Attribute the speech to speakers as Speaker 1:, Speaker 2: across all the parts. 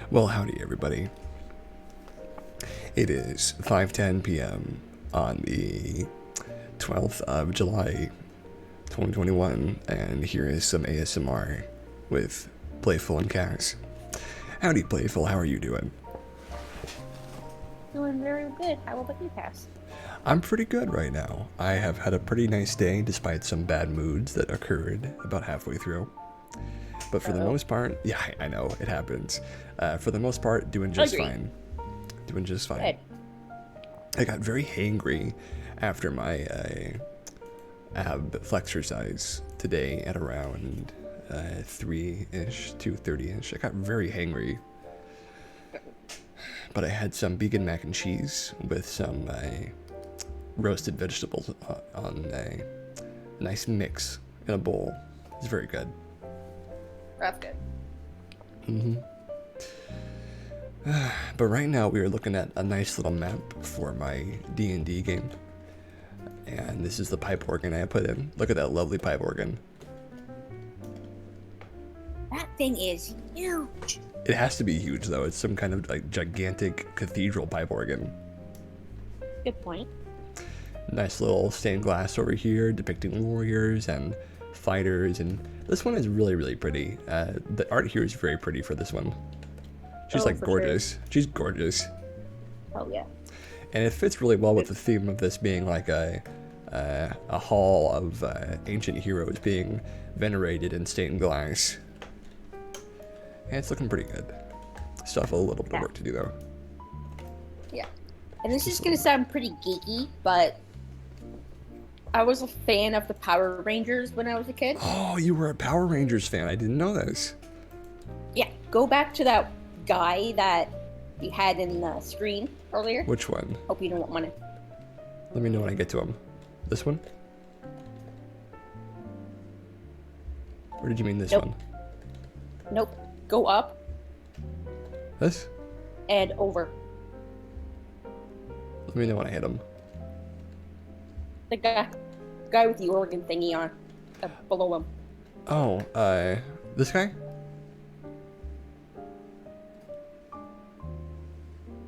Speaker 1: Well, howdy, everybody. It is 5:10 p.m. on the 12th of July, 2021, and here is some ASMR with Playful and Cass. Howdy, Playful. How are you doing?
Speaker 2: Doing very good. How about you, Cass?
Speaker 1: I'm pretty good right now. I have had a pretty nice day despite some bad moods that occurred about halfway through. But for the
Speaker 2: Uh-oh.
Speaker 1: most part, yeah, I know, it happens. For the most part, doing just
Speaker 2: Agreed.
Speaker 1: fine. Doing just fine.
Speaker 2: Good.
Speaker 1: I got very hangry after my ab flexercise today at around 3-ish, 2:30-ish. I got very hangry. But I had some vegan mac and cheese with some roasted vegetables on a nice mix in a bowl. It's very good.
Speaker 2: That's good.
Speaker 1: But right now we are looking at a nice little map for my D&D game. And this is the pipe organ I put in. Look at that lovely pipe organ.
Speaker 2: That thing is huge.
Speaker 1: It has to be huge though. It's some kind of like gigantic cathedral pipe organ.
Speaker 2: Good point.
Speaker 1: Nice little stained glass over here depicting warriors and fighters, and this one is really pretty. The art here is very pretty for this one. She's like gorgeous. Sure. She's gorgeous.
Speaker 2: Oh yeah.
Speaker 1: And it fits really well with the theme of this being like a hall of ancient heroes being venerated in stained glass. And it's looking pretty good. Still have a little bit of work to do though.
Speaker 2: Yeah. And this is gonna sound pretty geeky, but I was a fan of the Power Rangers when I was a kid.
Speaker 1: Oh, you were a Power Rangers fan. I didn't know this.
Speaker 2: Yeah. Go back to that guy that you had in the screen earlier.
Speaker 1: Which one?
Speaker 2: Hope you don't want to.
Speaker 1: Let me know when I get to him. This one? Or did you mean this one?
Speaker 2: Nope. Go up.
Speaker 1: This?
Speaker 2: And over.
Speaker 1: Let me know when I hit him.
Speaker 2: The guy with the organ thingy on below him.
Speaker 1: Oh, this guy?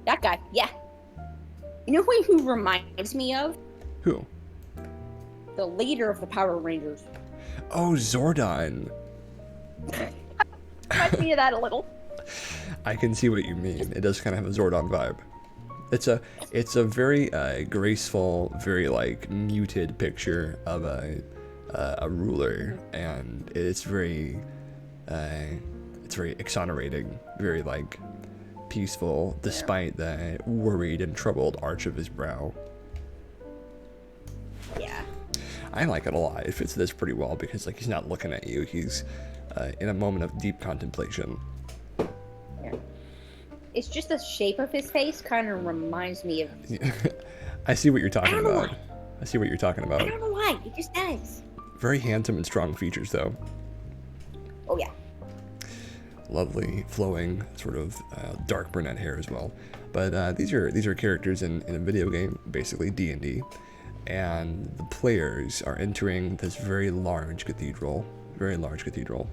Speaker 2: That guy, yeah. You know who reminds me of?
Speaker 1: Who?
Speaker 2: The leader of the Power Rangers.
Speaker 1: Oh, Zordon.
Speaker 2: Reminds me of that a little.
Speaker 1: I can see what you mean. It does kind of have a Zordon vibe. It's a very graceful, very like muted picture of a ruler, and it's very exonerating, very like peaceful, despite the worried and troubled arch of his brow.
Speaker 2: Yeah.
Speaker 1: I like it a lot. It fits this pretty well because like he's not looking at you. He's in a moment of deep contemplation.
Speaker 2: Yeah. It's just the shape of his face kind of reminds me of.
Speaker 1: I see what you're talking about.
Speaker 2: Why.
Speaker 1: I see what you're talking about.
Speaker 2: I don't know why. It just does.
Speaker 1: Very handsome and strong features, though.
Speaker 2: Oh yeah.
Speaker 1: Lovely, flowing, sort of dark brunette hair as well. But these are characters in a video game, basically D&D, and the players are entering this very large cathedral. Very large cathedral.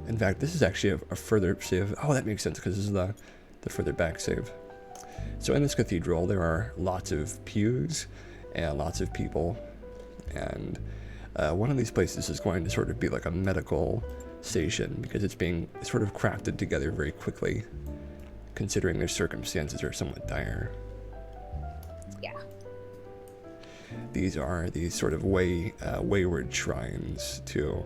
Speaker 1: In fact, this is actually a further save. Oh, that makes sense because this is the further back save. So in this cathedral, there are lots of pews and lots of people, and one of these places is going to sort of be like a medical station because it's being sort of crafted together very quickly, considering their circumstances are somewhat dire.
Speaker 2: Yeah.
Speaker 1: These are these sort of wayward shrines to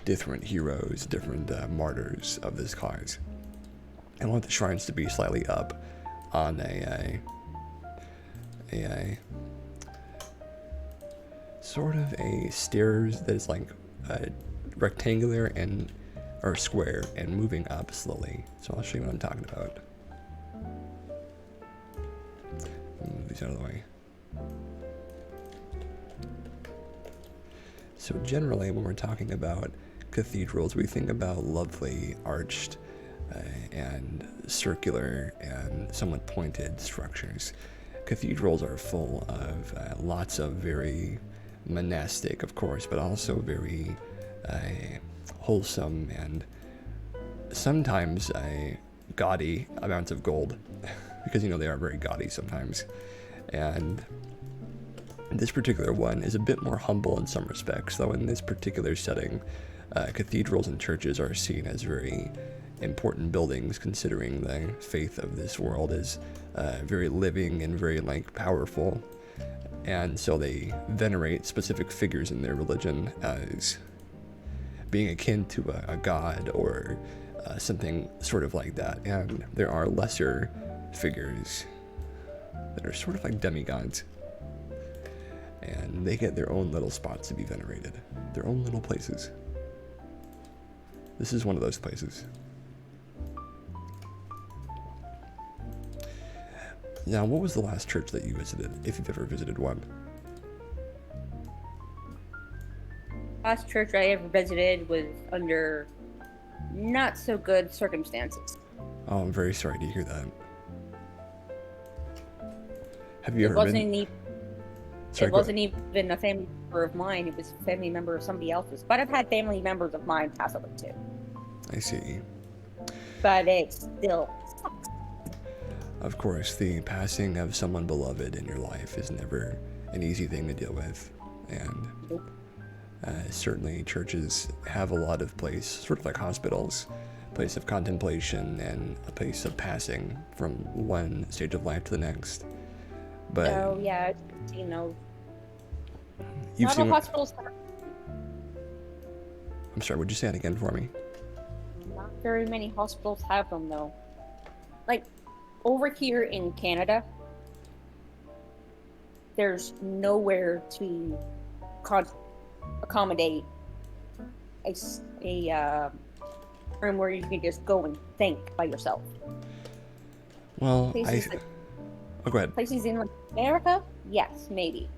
Speaker 1: different heroes, different martyrs of this cause. I want the shrines to be slightly up on a sort of a stairs that is like rectangular and or square and moving up slowly. So I'll show you what I'm talking about. Move these out of the way. So generally when we're talking about cathedrals, we think about lovely arched and circular and somewhat pointed structures. Cathedrals are full of lots of very monastic, of course, but also very wholesome and sometimes gaudy amounts of gold, because they are very gaudy sometimes. And this particular one is a bit more humble in some respects, though in this particular setting, cathedrals and churches are seen as very important buildings, considering the faith of this world is very living and very powerful. And so they venerate specific figures in their religion as being akin to a god or something sort of like that. And there are lesser figures that are sort of like demigods. And they get their own little spots to be venerated, their own little places. This is one of those places. Now, what was the last church that you visited, if you've ever visited one?
Speaker 2: Last church I ever visited was under not so good circumstances.
Speaker 1: Oh, I'm very sorry to hear that. Have you ever been?
Speaker 2: It wasn't even a family member of mine. It was a family member of somebody else's. But I've had family members of mine pass away too.
Speaker 1: I see.
Speaker 2: But it still sucks.
Speaker 1: Of course, the passing of someone beloved in your life is never an easy thing to deal with. And certainly churches have a lot of place, sort of like hospitals, place of contemplation and a place of passing from one stage of life to the next. But
Speaker 2: so, yeah,
Speaker 1: you've
Speaker 2: not
Speaker 1: seen
Speaker 2: all hospitals.
Speaker 1: I'm sorry, would you say that again for me?
Speaker 2: Not very many hospitals have them, though. Like, over here in Canada, there's nowhere to accommodate a room where you can just go and think by yourself.
Speaker 1: Well, go ahead.
Speaker 2: Places in America? Yes, maybe.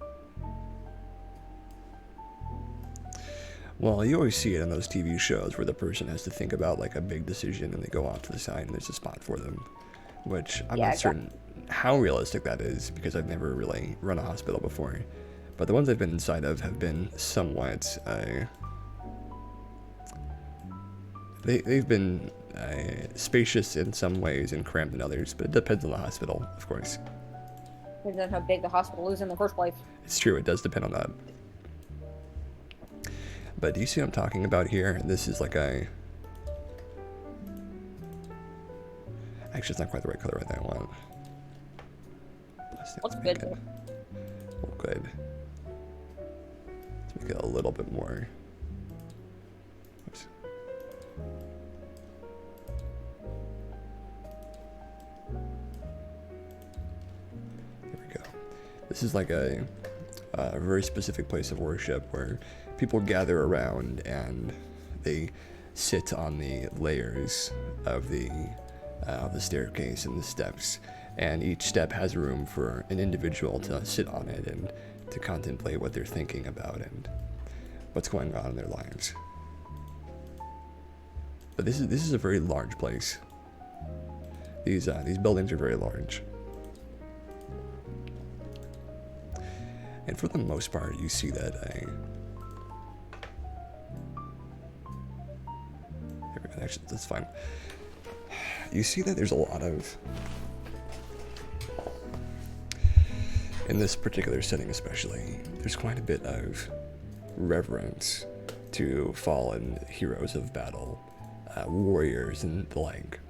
Speaker 1: Well, you always see it in those TV shows where the person has to think about a big decision and they go off to the side and there's a spot for them, which I'm not certain how realistic that is because I've never really run a hospital before. But the ones I've been inside of have been somewhat, they've been spacious in some ways and cramped in others, but it depends on the hospital, of course.
Speaker 2: Depends on how big the hospital is in the first place.
Speaker 1: It's true, it does depend on that. But do you see what I'm talking about here? This is actually, it's not quite the right color that I want.
Speaker 2: Looks good.
Speaker 1: Well, good. Let's make it a little bit more. Oops. There we go. This is a very specific place of worship where people gather around and they sit on the layers of the staircase and the steps, and each step has room for an individual to sit on it and to contemplate what they're thinking about and what's going on in their lives. But this is a very large place. These buildings are very large. And for the most part, you see that actually, that's fine. You see that there's a lot of, in this particular setting especially, there's quite a bit of reverence to fallen heroes of battle, warriors and the like.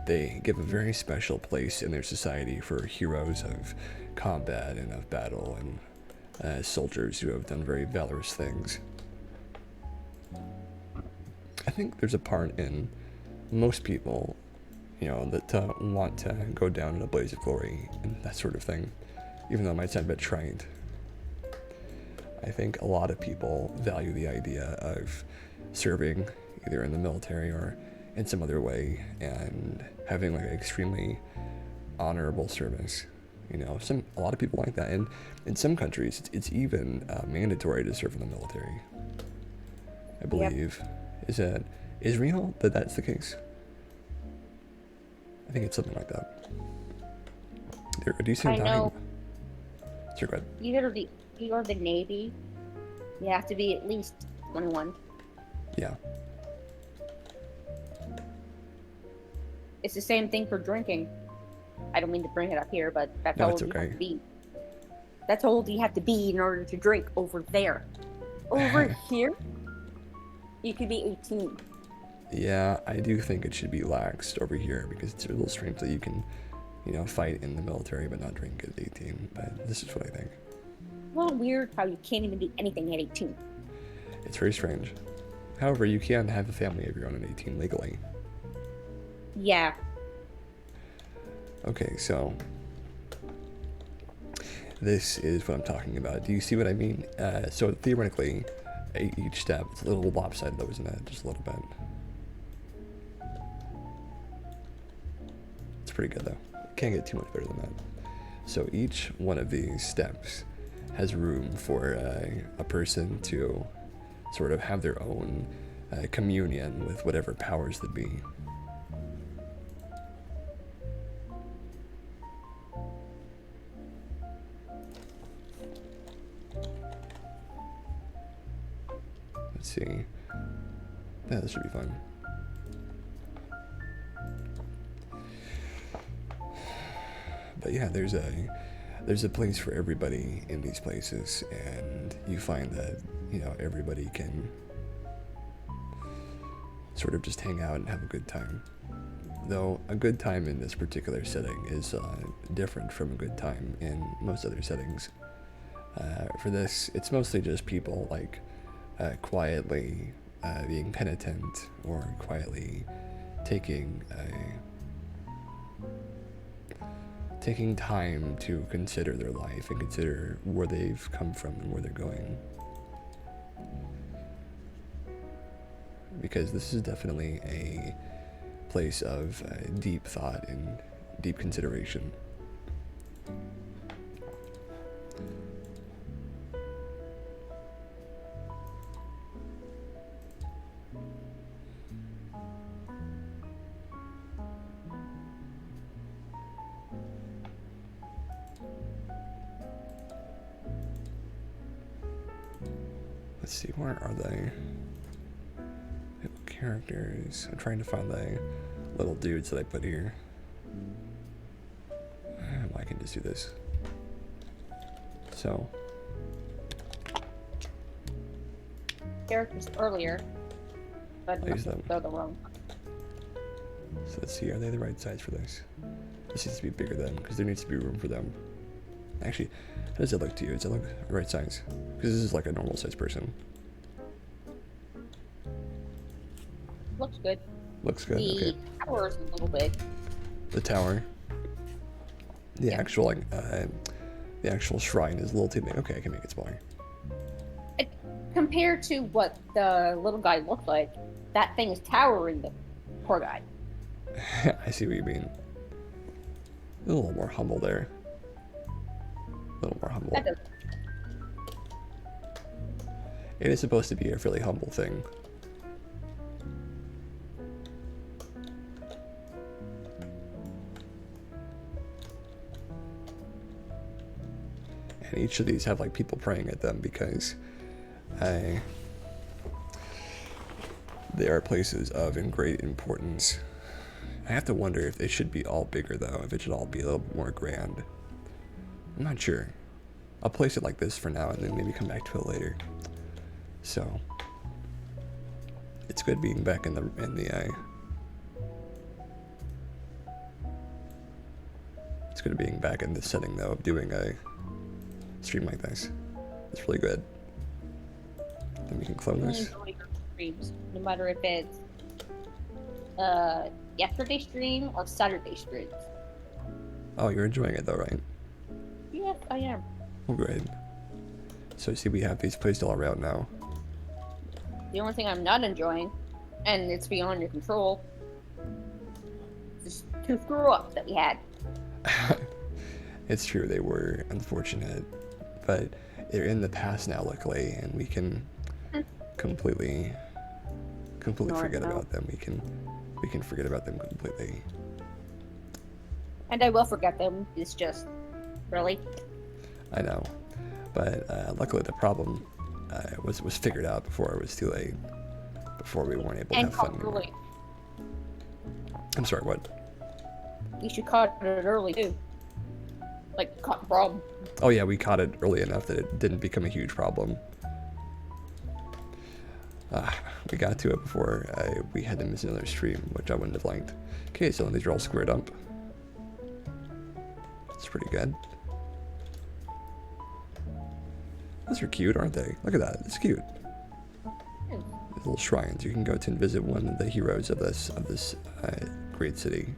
Speaker 1: They give a very special place in their society for heroes of combat and of battle and soldiers who have done very valorous things. I think there's a part in most people, that want to go down in a blaze of glory and that sort of thing, even though it might sound a bit trite. I think a lot of people value the idea of serving either in the military or in some other way and having an extremely honorable service. A lot of people like that, and in some countries it's even mandatory to serve in the military, I believe. Yep. Is it Israel that's the case? I think it's something like that. There, do you see what I'm talking? Sure, go ahead.
Speaker 2: Either the Navy, you have to be at least 21.
Speaker 1: Yeah.
Speaker 2: It's the same thing for drinking. I don't mean to bring it up here, but that's
Speaker 1: No,
Speaker 2: how
Speaker 1: it's
Speaker 2: old you have
Speaker 1: okay.
Speaker 2: to be. That's how old you have to be in order to drink over there. Over here, you could be 18.
Speaker 1: Yeah, I do think it should be laxed over here because it's a little strange that you can, fight in the military but not drink at 18. But this is what I think.
Speaker 2: A little weird how you can't even do anything at 18.
Speaker 1: It's very strange. However, you can have a family of your own at 18 legally.
Speaker 2: Yeah.
Speaker 1: Okay, so this is what I'm talking about. Do you see what I mean? So theoretically, each step, it's a little lopsided though, isn't it? Just a little bit. It's pretty good though. Can't get too much better than that. So each one of these steps has room for a person to sort of have their own communion with whatever powers that be. Let's see. Yeah, this should be fun. But yeah, there's a place for everybody in these places, and you find that everybody can sort of just hang out and have a good time. Though a good time in this particular setting is different from a good time in most other settings. For this, it's mostly just people like quietly being penitent or quietly taking time to consider their life and consider where they've come from and where they're going. Because this is definitely a place of deep thought and deep consideration. Let's see, where are they? Characters. I'm trying to find the little dudes that I put here. I can just do this. So.
Speaker 2: Characters earlier, but
Speaker 1: Use them.
Speaker 2: they're the wrong.
Speaker 1: So let's see, are they the right size for this? This needs to be bigger than, because there needs to be room for them. Actually, how does it look to you? Does it look the right size? Because this is like a normal size person.
Speaker 2: Looks good.
Speaker 1: Looks good.
Speaker 2: The
Speaker 1: Okay.
Speaker 2: tower is a little big.
Speaker 1: The tower. The
Speaker 2: Yeah.
Speaker 1: actual the actual shrine is a little too big. Okay, I can make it smaller.
Speaker 2: Compared to what the little guy looked like, that thing is towering the poor guy.
Speaker 1: I see what you mean. A little more humble there. A little more humble.
Speaker 2: That does.
Speaker 1: It is supposed to be a fairly humble thing. And each of these have like people praying at them because they are places of great importance. I have to wonder if they should be all bigger though, if it should all be a little bit more grand. I'm not sure. I'll place it like this for now and then maybe come back to it later. So it's good being back in the it's good being back in this setting though of doing a stream like this. It's really good. Then we can clone
Speaker 2: I
Speaker 1: this.
Speaker 2: enjoy your streams, no matter if it's yesterday stream or Saturday streams.
Speaker 1: Oh, you're enjoying it though, right?
Speaker 2: Yes, I am.
Speaker 1: Oh, great. So see, we have these placed all around now.
Speaker 2: The only thing I'm not enjoying, and it's beyond your control, is two screw-ups that we had.
Speaker 1: It's true, they were unfortunate, but they're in the past now, luckily, and we can completely forget about them. We can forget about them completely.
Speaker 2: And I will forget them. It's just, really?
Speaker 1: I know, but luckily the problem was figured out before it was too late. Before we weren't able to
Speaker 2: And
Speaker 1: have fun anymore.
Speaker 2: culturally.
Speaker 1: I'm sorry, what?
Speaker 2: You should caught it early too. Like caught the problem.
Speaker 1: Oh yeah, we caught it early enough that it didn't become a huge problem. We got to it before we had to miss another stream, which I wouldn't have liked. Okay, so these are all squared up. That's pretty good. Those are cute, aren't they? Look at that. It's cute. These little shrines. You can go to and visit one of the heroes of this great city.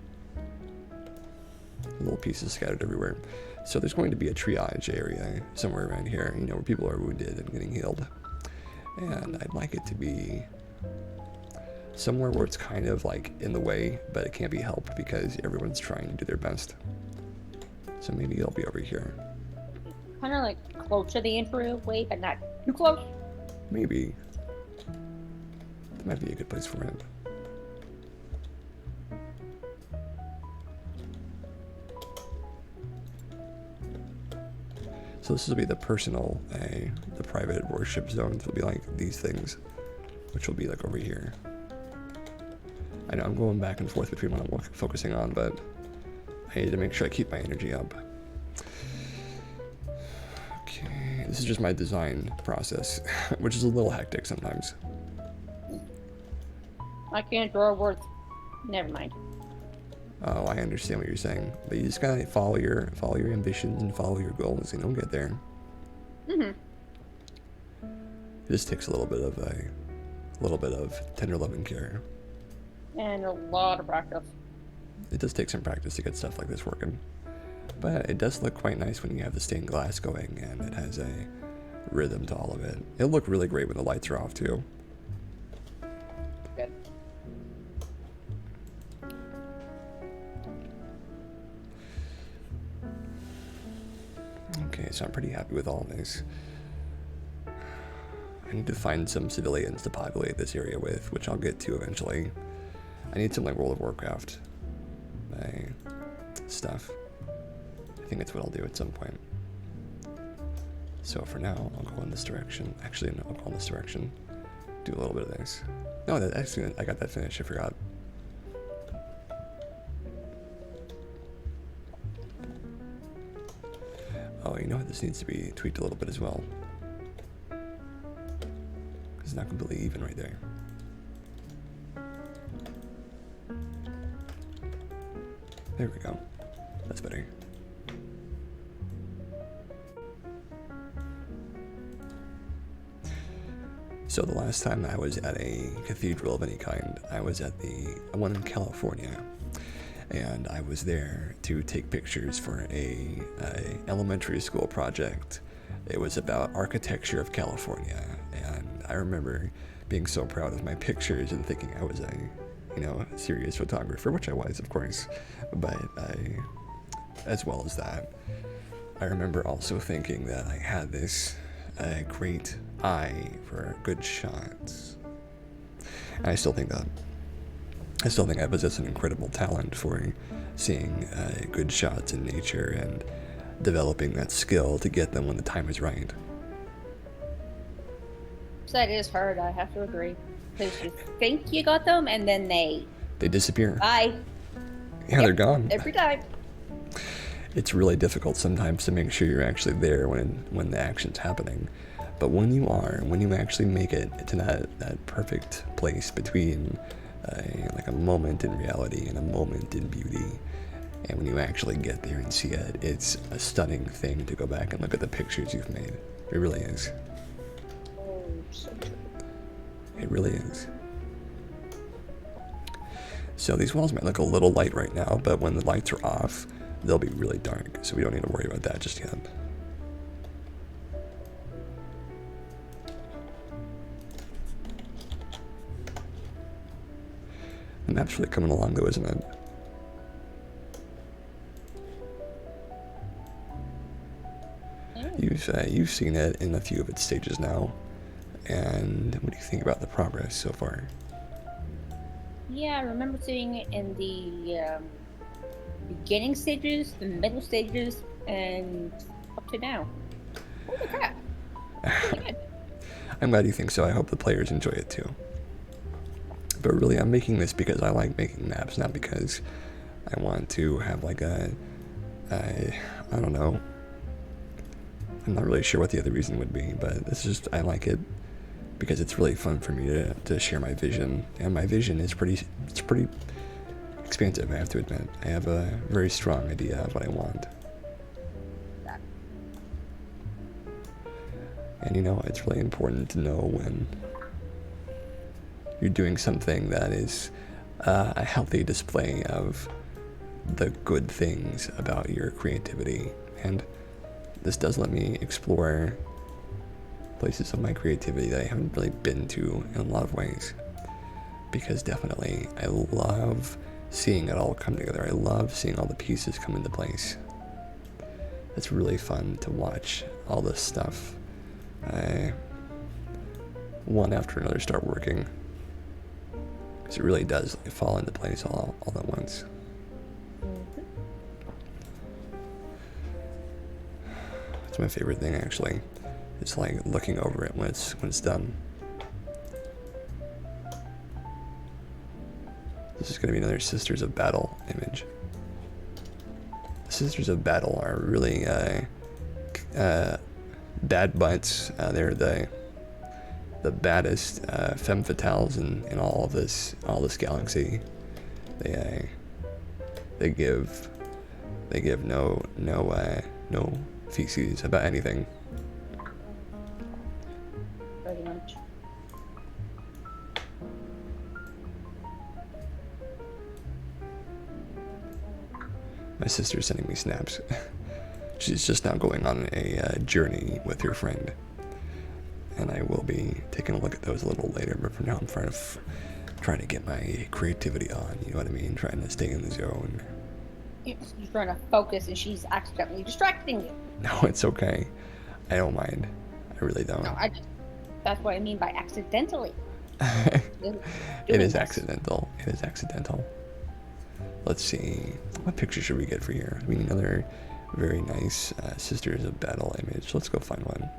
Speaker 1: Little pieces scattered everywhere. So there's going to be a triage area somewhere around here, you know, where people are wounded and getting healed. And I'd like it to be somewhere where it's kind of like in the way, but it can't be helped because everyone's trying to do their best. So maybe it'll be over here.
Speaker 2: Kind of like close to the entryway, but not too close.
Speaker 1: Maybe. That might be a good place for it. So this will be the personal, the private worship zones will be like these things, which will be like over here. I know I'm going back and forth between what I'm focusing on, but I need to make sure I keep my energy up. Okay, this is just my design process, which is a little hectic sometimes.
Speaker 2: I can't draw words. Never mind.
Speaker 1: Oh, I understand what you're saying, but you just gotta follow your ambitions and follow your goals, and you'll get there.
Speaker 2: Mhm.
Speaker 1: It just takes a little bit of tender love and care.
Speaker 2: And a lot of practice.
Speaker 1: It does take some practice to get stuff like this working, but it does look quite nice when you have the stained glass going, and it has a rhythm to all of it. It'll look really great when the lights are off too.
Speaker 2: Good.
Speaker 1: Okay, so I'm pretty happy with all this. I need to find some civilians to populate this area with, which I'll get to eventually. I need some like World of Warcraft stuff. I think that's what I'll do at some point. So for now, I'll go in this direction. Actually, no, I'll go in this direction. Do a little bit of this. No, that actually, I got that finished. I forgot. Oh, you know what? This needs to be tweaked a little bit as well. It's not completely even right there. There we go. That's better. So the last time I was at a cathedral of any kind, I was at the one in California. And I was there to take pictures for a elementary school project. It was about architecture of California, and I remember being so proud of my pictures and thinking I was a serious photographer, which I was, of course. But as well as that, I remember also thinking that I had this great eye for good shots. And I still think that. I still think I possess an incredible talent for seeing good shots in nature and developing that skill to get them when the time is right.
Speaker 2: That is hard, I have to agree. Because you think you got them, and then they
Speaker 1: disappear.
Speaker 2: Bye.
Speaker 1: Yeah, they're gone.
Speaker 2: Every time.
Speaker 1: It's really difficult sometimes to make sure you're actually there when the action's happening. But when you are, when you actually make it to that perfect place between like a moment in reality and a moment in beauty, and when you actually get there and see it, it's a stunning thing to go back and look at the pictures you've made. It really is.
Speaker 2: Oh, so true.
Speaker 1: It really is. So these walls might look a little light right now, but when the lights are off, they'll be really dark, so we don't need to worry about that just yet. The map's really coming along though, isn't it? You've seen it in a few of its stages now, and what do you think about the progress so far?
Speaker 2: Yeah, I remember seeing it in the beginning stages, the middle stages, and up to now. Holy crap. Really good.
Speaker 1: I'm glad you think so. I hope the players enjoy it too. But really, I'm making this because I like making maps, not because I want to have like I don't know. I'm not really sure what the other reason would be, but it's just, I like it because it's really fun for me to share my vision. And my vision is pretty expansive, I have to admit. I have a very strong idea of what I want. And it's really important to know when you're doing something that is a healthy display of the good things about your creativity. And this does let me explore places of my creativity that I haven't really been to in a lot of ways. Because definitely, I love seeing it all come together. I love seeing all the pieces come into place. It's really fun to watch all this stuff, one after another, start working. Because it really does fall into place all at once. It's my favorite thing, actually. It's like looking over it when it's done. This is going to be another Sisters of Battle image. The Sisters of Battle are really bad butts. They're the baddest femme fatales in all this galaxy. They give no feces about anything.
Speaker 2: Pretty much.
Speaker 1: My sister's sending me snaps. She's just now going on a journey with her friend. And I will be taking a look at those a little later, but for now I'm trying to get my creativity on, you know what I mean? Trying to stay in the zone.
Speaker 2: You're trying to focus and she's accidentally distracting you.
Speaker 1: No, it's okay. I don't mind. I really don't.
Speaker 2: No, that's what I mean by accidentally.
Speaker 1: It is accidental. It is accidental. Let's see. What picture should we get for here? I mean, another very nice Sisters of Battle image. Let's go find one.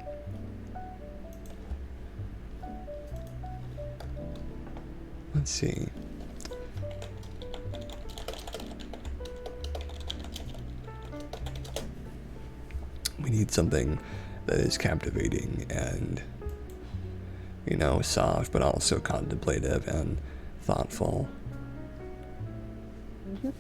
Speaker 1: Let's see. We need something that is captivating and, soft, but also contemplative and thoughtful.
Speaker 2: Mm-hmm.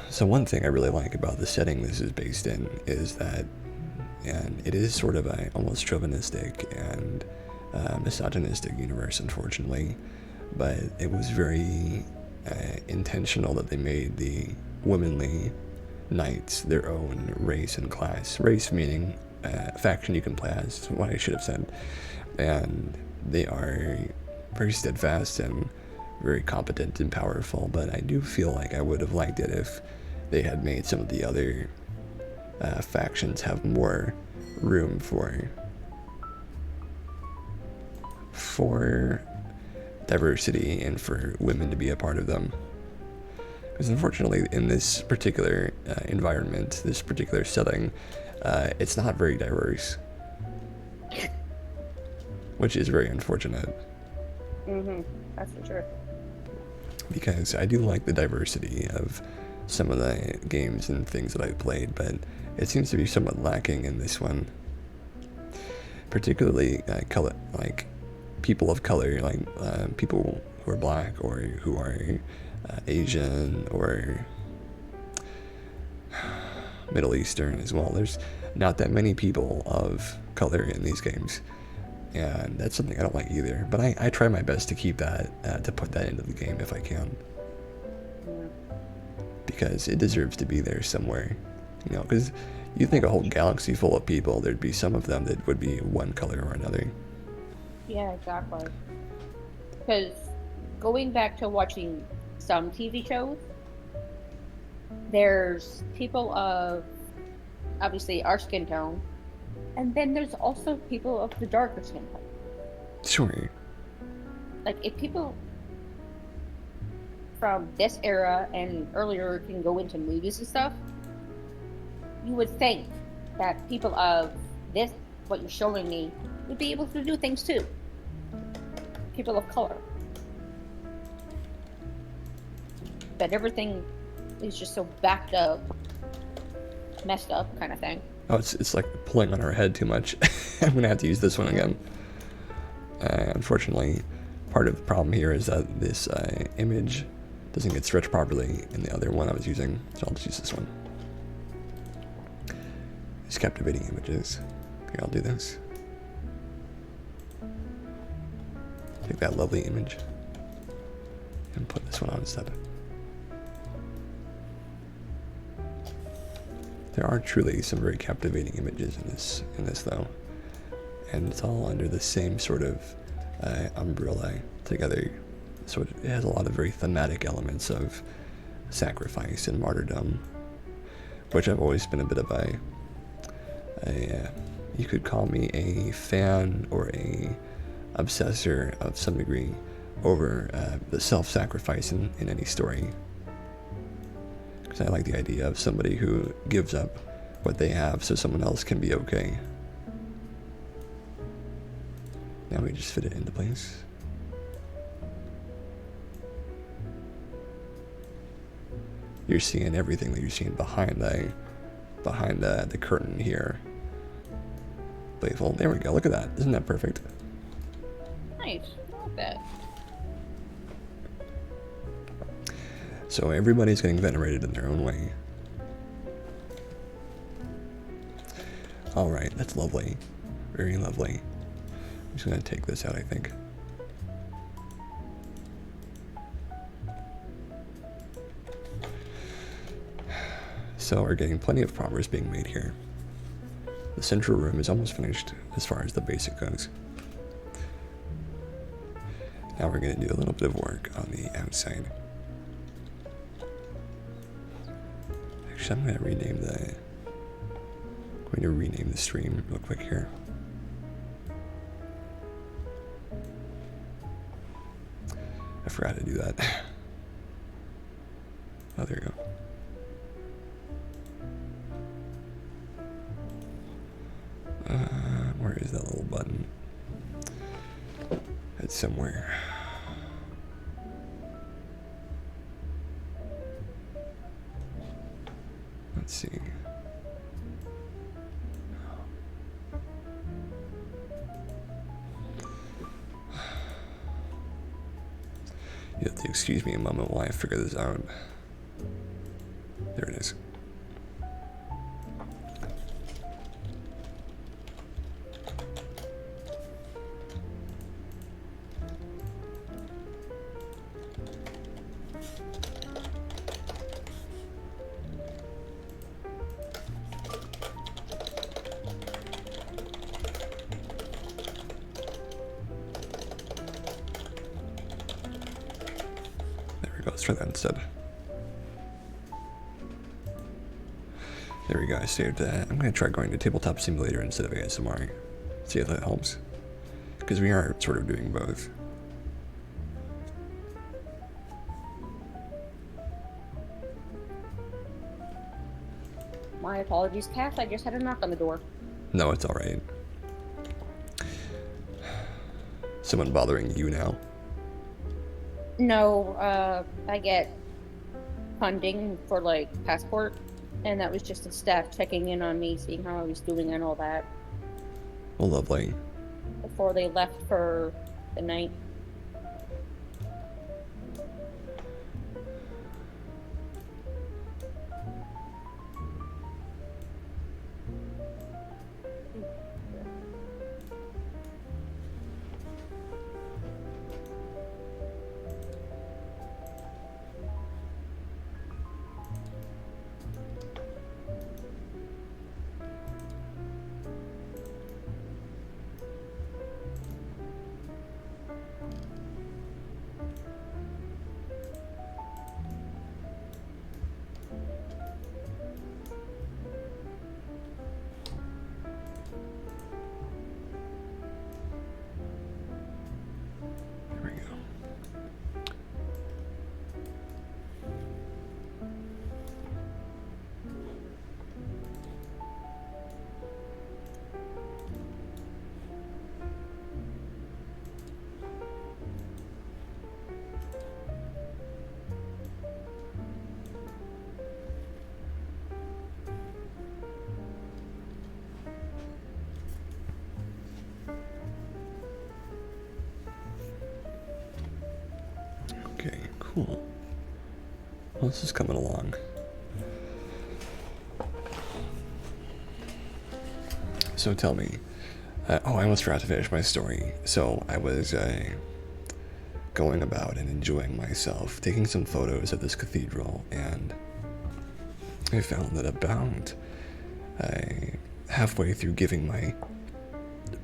Speaker 1: So one thing I really like about the setting this is based in is that, and it is sort of a almost chauvinistic and misogynistic universe, unfortunately, but it was very intentional that they made the womanly knights their own race and class. Race meaning faction you can play as, is what I should have said. And they are very steadfast and very competent and powerful, but I do feel like I would have liked it if they had made some of the other factions have more room for diversity and for women to be a part of them. Because unfortunately, in this particular environment, this particular setting, it's not very diverse, which is very unfortunate.
Speaker 2: Mm-hmm. That's for sure.
Speaker 1: Because I do like the diversity of some of the games and things that I've played, but it seems to be somewhat lacking in this one. Particularly color, like people of color, like people who are black or who are Asian or Middle Eastern as well. There's not that many people of color in these games, and that's something I don't like either. But I try my best to keep that, to put that into the game if I can. Because it deserves to be there somewhere, because you think a whole galaxy full of people, there'd be some of them that would be one color or another.
Speaker 2: Yeah, exactly. Because going back to watching some TV shows, there's people of obviously our skin tone, and then there's also people of the darker skin tone.
Speaker 1: Sure.
Speaker 2: Like, if people from this era and earlier can go into movies and stuff, you would think that people of this, what you're showing me, would be able to do things too. People of color. But everything is just so backed up, messed up kind of thing.
Speaker 1: Oh, it's like pulling on our head too much. I'm gonna have to use this one again. Unfortunately, part of the problem here is that this image doesn't get stretched properly in the other one I was using, so I'll just use this one. These captivating images. Okay, I'll do this. Take that lovely image and put this one on instead. There are truly some very captivating images in this though, and it's all under the same sort of umbrella together. So it has a lot of very thematic elements of sacrifice and martyrdom, which I've always been a bit of you could call me a fan or a obsessor of some degree over the self-sacrifice in any story. Because I like the idea of somebody who gives up what they have so someone else can be okay. Now we just fit it into place. You're seeing everything that you're seeing behind the curtain here. Playful. There we go. Look at that. Isn't that perfect?
Speaker 2: Nice. I like that.
Speaker 1: So everybody's getting venerated in their own way. Alright, that's lovely. Very lovely. I'm just going to take this out, I think. So we're getting plenty of progress being made here. The central room is almost finished as far as the basic goes. Now we're going to do a little bit of work on the outside. Actually, I'm going to rename the stream real quick here. I forgot to do that. Oh, there you go. Where is that little button? It's somewhere. Let's see. You have to excuse me a moment while I figure this out. There it is. Let's try that instead. There we go, I saved that. I'm going to try going to Tabletop Simulator instead of ASMR. See if that helps. Because we are sort of doing both.
Speaker 2: My apologies, Cass. I just had a knock on the door.
Speaker 1: No, it's alright. Someone bothering you now?
Speaker 2: No, I get funding for, like, passport, and that was just the staff checking in on me, seeing how I was doing and all that.
Speaker 1: Well, lovely.
Speaker 2: Before they left for the night.
Speaker 1: Well, this is coming along. So tell me. Oh, I almost forgot to finish my story. So I was going about and enjoying myself, taking some photos of this cathedral, and I found that about halfway through giving my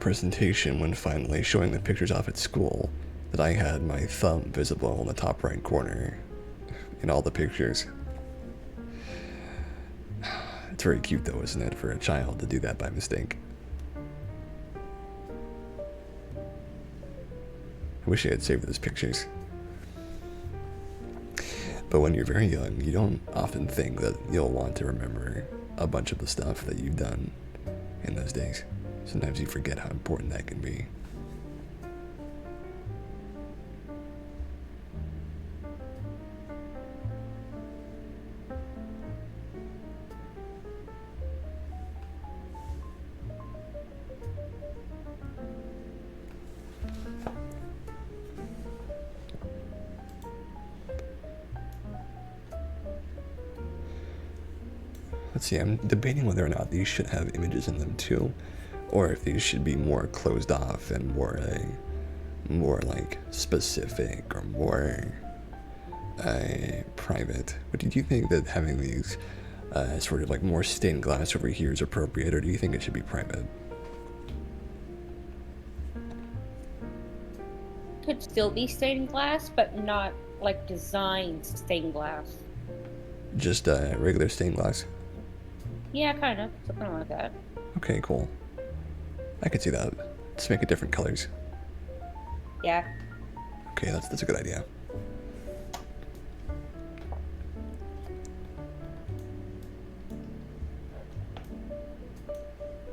Speaker 1: presentation, when finally showing the pictures off at school, that I had my thumb visible in the top right corner in all the pictures. It's very cute though, isn't it, for a child to do that by mistake? I wish I had saved those pictures. But when you're very young, you don't often think that you'll want to remember a bunch of the stuff that you've done in those days. Sometimes you forget how important that can be. Let's see, I'm debating whether or not these should have images in them too, or if these should be more closed off and more like specific or more private. But do you think that having these sort of like more stained glass over here is appropriate, or do you think it should be private?
Speaker 2: Could still be stained glass, but not like designed stained glass.
Speaker 1: Just regular stained glass?
Speaker 2: Yeah, kind of. Something like that.
Speaker 1: Okay, cool. I could see that. Just make it different colors.
Speaker 2: Yeah.
Speaker 1: Okay, that's a good idea.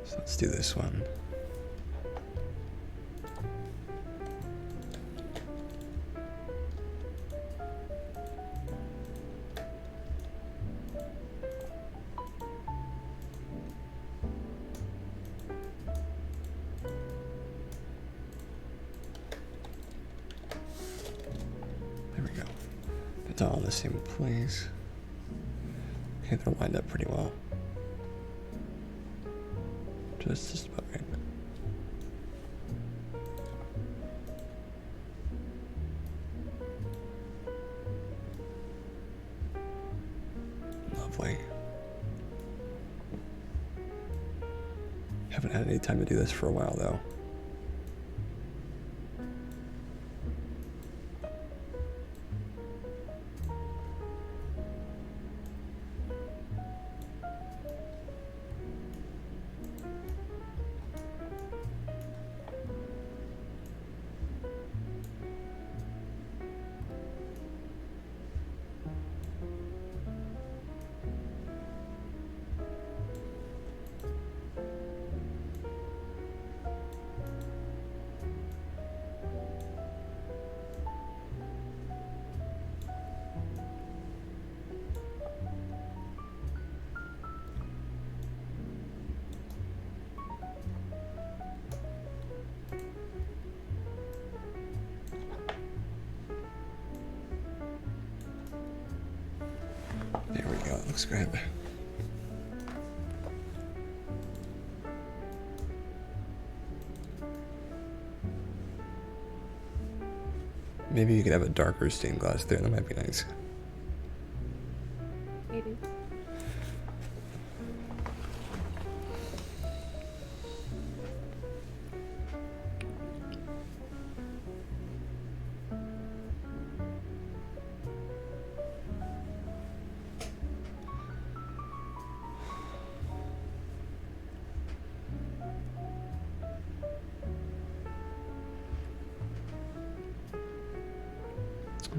Speaker 1: So let's do this one. All in the same place. Okay, they're lined up pretty well. Just about right. Lovely. Haven't had any time to do this for a while though. There we go, it looks good. Maybe you could have a darker stained glass there, that might be nice.
Speaker 2: Maybe.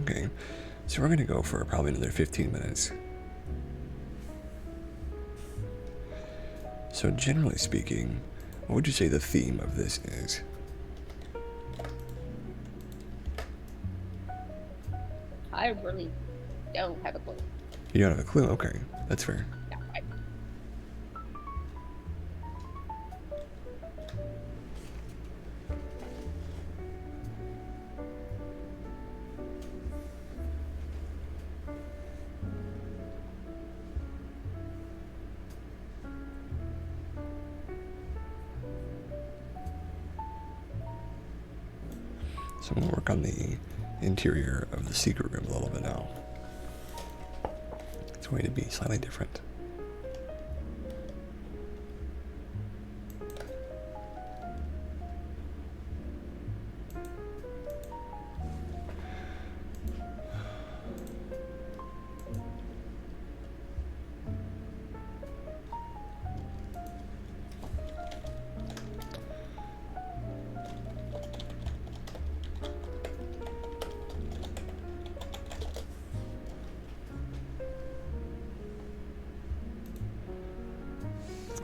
Speaker 1: Okay, so we're gonna go for probably another 15 minutes. So generally speaking, what would you say the theme of this is?
Speaker 2: I really don't have a clue.
Speaker 1: You don't have a clue? Okay, that's fair.
Speaker 2: No,
Speaker 1: So I'm going to work on the interior of the secret room a little bit now. It's going to be slightly different.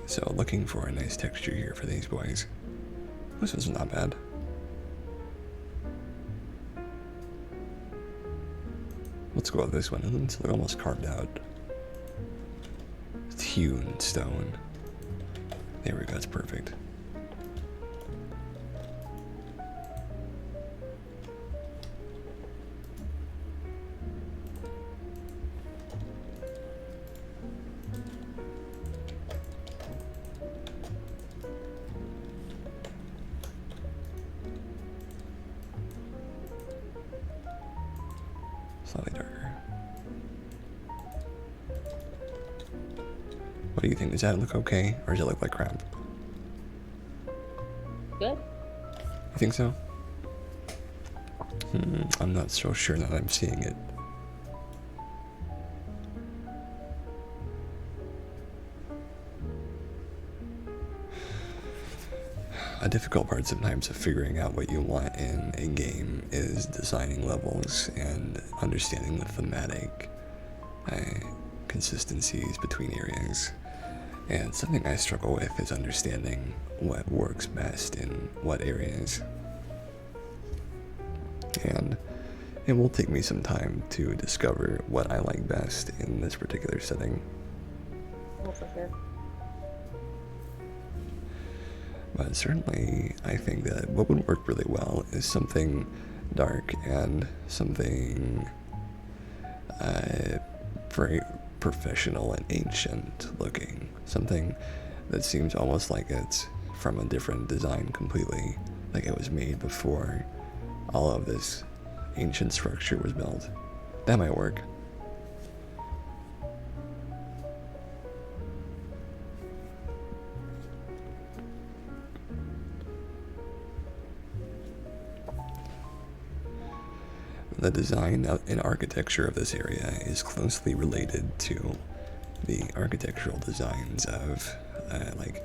Speaker 1: So looking for a nice texture here for these boys. This is not bad. Let's go with this one. It's almost carved out. It's hewn stone. There we go, that's perfect. Slightly darker. What do you think? Does that look okay? Or does it look like crap?
Speaker 2: Good.
Speaker 1: You think so? I'm not so sure that I'm seeing it. A difficult part sometimes of figuring out what you want in a game is designing levels and understanding the thematic consistencies between areas. And something I struggle with is understanding what works best in what areas. And it will take me some time to discover what I like best in this particular setting.
Speaker 2: Oh, for sure.
Speaker 1: But certainly, I think that what would work really well is something dark and something very professional and ancient looking. Something that seems almost like it's from a different design completely, like it was made before all of this ancient structure was built. That might work. The design and architecture of this area is closely related to the architectural designs of like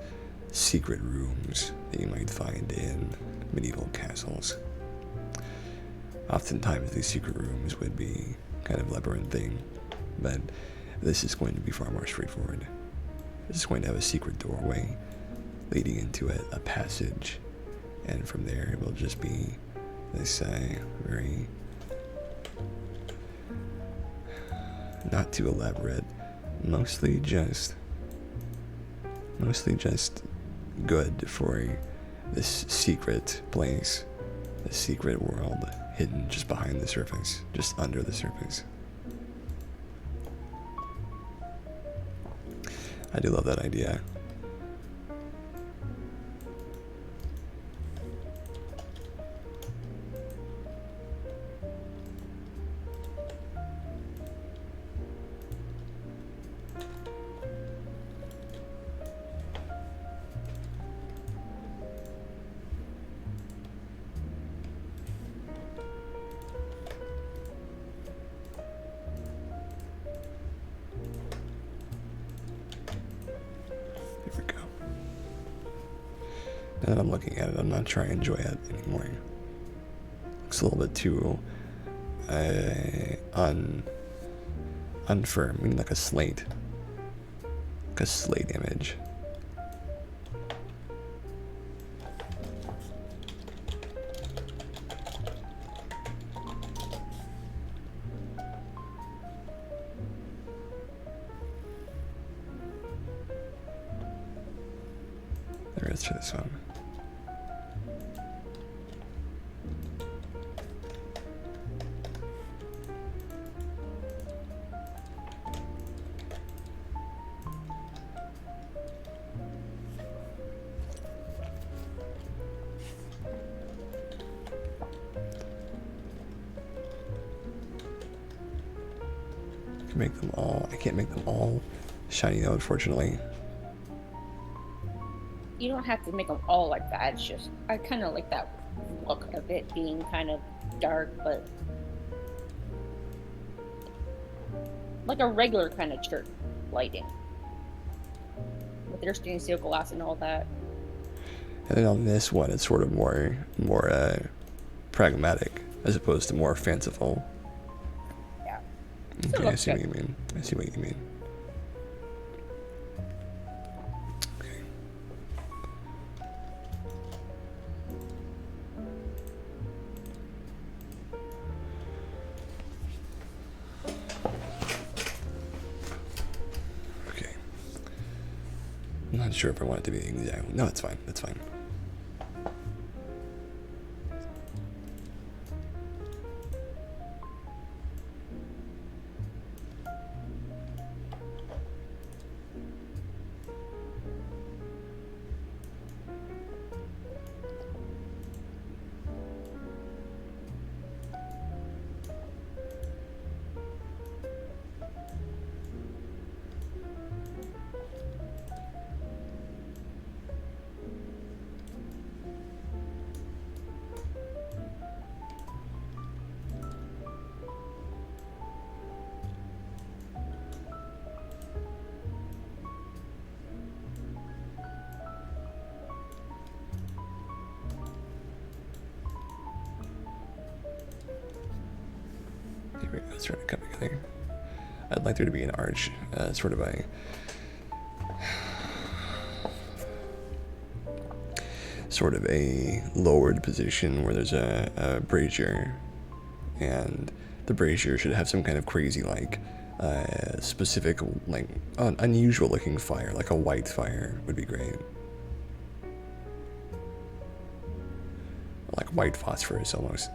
Speaker 1: secret rooms that you might find in medieval castles. Oftentimes these secret rooms would be kind of labyrinthine, but this is going to be far more straightforward. This is going to have a secret doorway leading into a passage, and from there it will just be this very not too elaborate, mostly just good for this secret place, this secret world hidden just behind the surface, just under the surface. I do love that idea. Now that I'm looking at it, I'm not sure I enjoy it anymore. Looks a little bit too unfirm, I mean like a slate image. There is to this one. can make them all. I can't make them all shiny though, unfortunately.
Speaker 2: You don't have to make them all like that. It's just I kind of like that look of it being kind of dark, but like a regular kind of church lighting with their stainless steel glass and all that.
Speaker 1: And then on this one, it's sort of more pragmatic as opposed to more fanciful.
Speaker 2: Yeah.
Speaker 1: Okay, I see what you mean. I see what you mean. Okay. Okay. I'm not sure if I want it to be exact. No, it's fine. That's fine. It's trying to come together. I'd like there to be an arch, sort of a lowered position where there's a brazier, and the brazier should have some kind of crazy specific unusual looking fire, like a white fire would be great, like white phosphorus almost.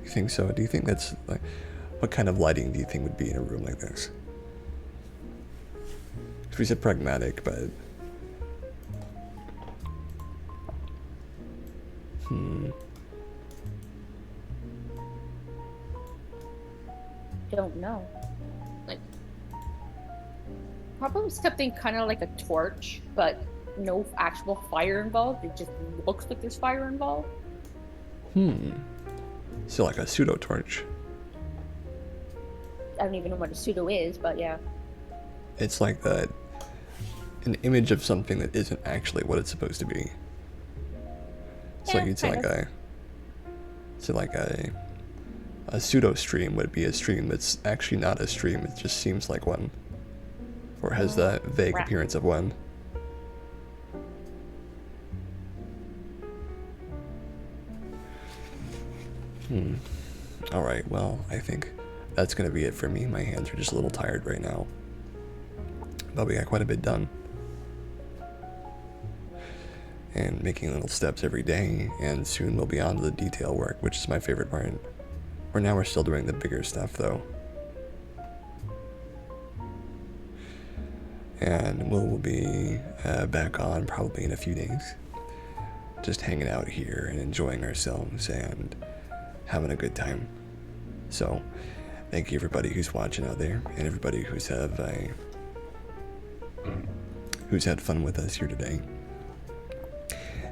Speaker 1: You think so? Do you think that's like, what kind of lighting do you think would be in a room like this? Because we said pragmatic, but
Speaker 2: Don't know. Like probably something kind of like a torch, but no actual fire involved. It just looks like there's fire involved.
Speaker 1: So like a pseudo torch.
Speaker 2: I don't even know what a pseudo is, but yeah.
Speaker 1: It's like an image of something that isn't actually what it's supposed to be. It's
Speaker 2: Yeah,
Speaker 1: like it's
Speaker 2: kind
Speaker 1: like a pseudo stream would be a stream that's actually not a stream. It just seems like one, or has that vague
Speaker 2: Right.
Speaker 1: appearance of one. Alright, well, I think that's going to be it for me. My hands are just a little tired right now. But we got quite a bit done. And making little steps every day, and soon we'll be on to the detail work, which is my favorite part. For now, we're still doing the bigger stuff, though. And we'll be back on probably in a few days. Just hanging out here and enjoying ourselves and having a good time. So, thank you everybody who's watching out there, and everybody who's had fun with us here today.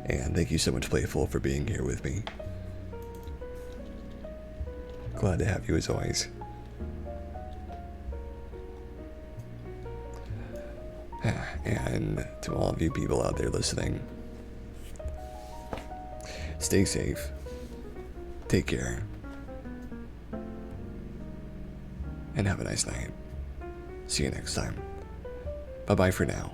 Speaker 1: And thank you so much, Playful, for being here with me. Glad to have you as always. And to all of you people out there listening, stay safe, take care, and have a nice night. See you next time. Bye-bye for now.